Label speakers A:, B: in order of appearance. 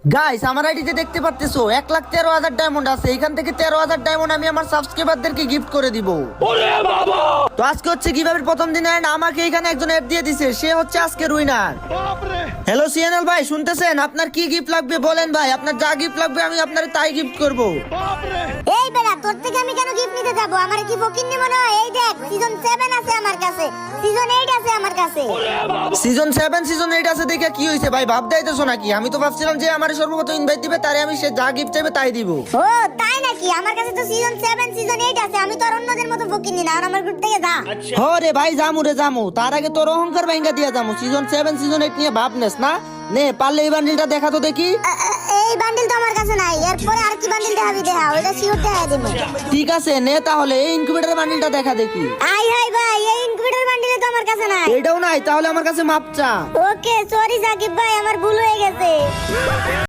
A: Guys আমার আইডিতে দেখতে পাচ্তেছো 1,13,000 ডায়মন্ড আছে। এখান থেকে 13,000 ডায়মন্ড আমি আমার সাবস্ক্রাইবারদেরকে গিফট করে দিব। তো আজকে হচ্ছে কিভাবে প্রথম দিনে আমাকে এখানে একজন অ্যাড দিয়ে দিছে, সে হচ্ছে আজকে উইনার। হ্যালো সিএনএল ভাই, শুনতেছেন? আপনার কি গিফট লাগবে বলেন ভাই, আপনার যা গিফট লাগবে আমি আপনার তাই গিফট করব।
B: এই বেটা, তোর থেকে আমি কেন গিফট নিতে যাব? আমার কি ফকিন্নি মনে হয়? এই দেখ, সিজন 7 আছে আমার কাছে, সিজন 8 আছে আমার কাছে।
A: সিজন 7 সিজন 8 আছে দেখে কি হইছে ভাই? ভাব দাইতেছো নাকি? আমি তো ভাবছিলাম যে আমার সর্বপ্রথম ইনভাইট দিবে, তারে আমি সে যা গিফট চাইবে তাই দিব।
B: ও তাই নাকি? আমার কাছে তো সিজন 7 সিজন 8 আছে। আমি তো আর অন্যদের মতো ফকিন্নি না। আর আমার গ্রুপ থেকে যা।
A: হো রে ভাই, জামু রে জামু, তার আগে তোর অহংকার ভাঙ্গা দিয়া জামু। সিজন 7 সিজন 8 নিয়ে ভাবনেস না? নে পারলে এই বান্ডিলটা দেখা তো দেখি।
B: এই বান্ডিল তো আমার কাছে নাই। এরপরে আর কি বান্ডিল দেখাবি? দেখা, ওইটা সিওর দেখা দেব।
A: ঠিক আছে নে তাহলে এই ইনকিউবেটর বান্ডিলটা দেখা দেখি।
B: আই হাই ভাই, এই ইনকিউবেটর বান্ডিল তো আমার কাছে নাই।
A: এটাও নাই? তাহলে আমার কাছে মাপ চা।
B: ওকে সরি সাকিব ভাই, আমার ভুল হয়ে গেছে।